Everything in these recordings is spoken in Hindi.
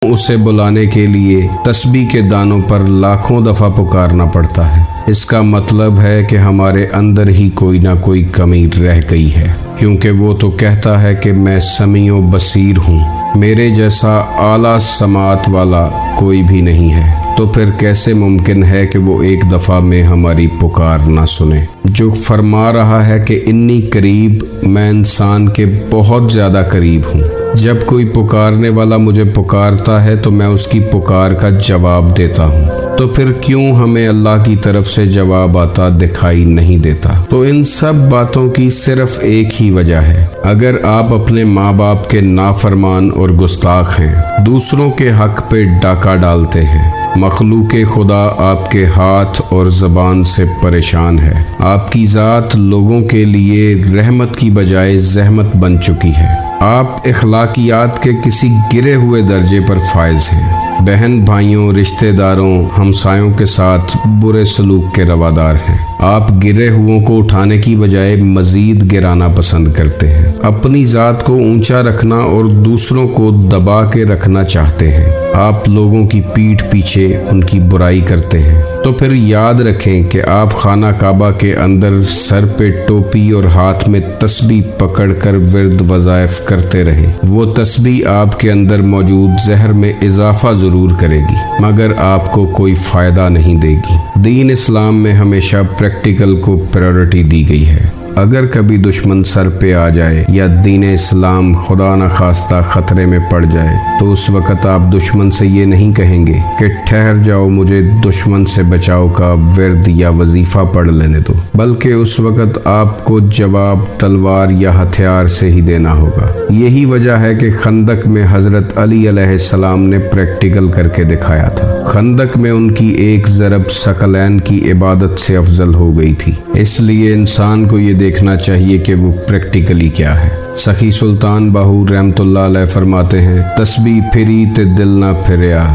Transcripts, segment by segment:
उसे बुलाने के लिए तस्बीह के दानों पर लाखों दफ़ा पुकारना पड़ता है। इसका मतलब है कि हमारे अंदर ही कोई ना कोई कमी रह गई है, क्योंकि वो तो कहता है कि मैं समीओ बसीर हूँ, मेरे जैसा आला समात वाला कोई भी नहीं है। तो फिर कैसे मुमकिन है कि वो एक दफ़ा में हमारी पुकार ना सुने, जो फरमा रहा है कि इन्नी करीब, मैं इंसान के बहुत ज़्यादा करीब हूँ। जब कोई पुकारने वाला मुझे पुकारता है तो मैं उसकी पुकार का जवाब देता हूँ। तो फिर क्यों हमें अल्लाह की तरफ से जवाब आता दिखाई नहीं देता? तो इन सब बातों की सिर्फ एक ही वजह है। अगर आप अपने माँ बाप के नाफरमान और गुस्ताख हैं, दूसरों के हक पे डाका डालते हैं, मखलूक खुदा आपके हाथ और ज़बान से परेशान है, आपकी ज़ात लोगों के लिए रहमत की बजाय ज़हमत बन चुकी है, आप इखलाकियात के किसी गिरे हुए दर्जे पर फायज हैं, बहन भाइयों, रिश्तेदारों, हमसायों के साथ बुरे सलूक के रवादार हैं, आप गिरे हुओं को उठाने की बजाय मजीद गिराना पसंद करते हैं, अपनी ज़ात को ऊंचा रखना और दूसरों को दबा के रखना चाहते हैं, आप लोगों की पीठ पीछे उनकी बुराई करते हैं। तो फिर याद रखें कि आप खाना काबा के अंदर सर पे टोपी और हाथ में तस्बीह पकड़कर विर्द वज़ाइफ करते रहे। वो तस्बीह आपके अंदर मौजूद जहर में इजाफा ज़रूर करेगी, मगर आपको कोई फ़ायदा नहीं देगी। दीन इस्लाम में हमेशा प्रैक्टिकल को प्रायोरिटी दी गई है। अगर कभी दुश्मन सर पे आ जाए या दीन इस्लाम खुदा न खास्ता ख़तरे में पड़ जाए, तो उस वक़्त आप दुश्मन से ये नहीं कहेंगे कि ठहर जाओ, मुझे दुश्मन से बचाव का विर्द या वजीफ़ा पढ़ लेने दो, बल्कि उस वक़्त आपको जवाब तलवार या हथियार से ही देना होगा। यही वजह है कि खंदक में हज़रत अली अलैहिस्सलाम ने प्रैक्टिकल करके दिखाया था। खंदक में उनकी एक ज़रब सकलैन की इबादत से अफजल हो गई थी। इसलिए इंसान को ये देखना चाहिए कि वो प्रैक्टिकली क्या है। सखी सुल्तान बाहू रहमतुल्लाह अलैह फरमाते हैं, तस्बीह फिरी ते दिल ना फिरया,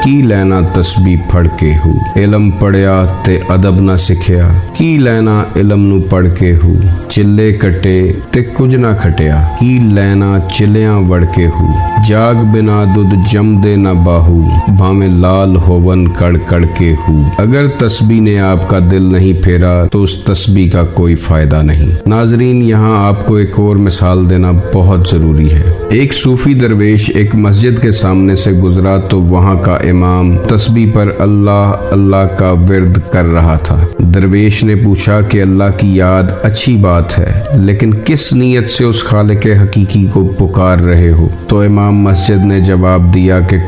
की लैना तस्बीह पढ़ के हूँ, इलम पढ़िया ते अदब ना सिखिया, की लैना इलम नू पढ़ के हूँ, चिल्ले कटे ते कुछ ना खटिया, की लैना चिलियां वड़ के हूँ, जाग बिना दुध जम दे ना बाहू, भावे लाल होवन कड़ कड़ के हूँ। अगर तस्बीह ने आपका दिल नहीं फेरा तो उस तस्बीह का कोई फायदा नहीं। नाजरीन, यहाँ आपको एक और मिसाल देना बहुत ज़रूरी है। एक सूफी दरवेश एक मस्जिद के सामने से गुजरा तो वहाँ का इमाम तस्बीह पर अल्लाह अल्लाह का विर्द कर रहा था। दरवेश ने पूछा कि अल्लाह की याद अच्छी बात है, लेकिन किस नीयत से उस खालिक हकीकी को पुकार रहे हो? तो इमाम मस्जिद ने जवाब दिया कि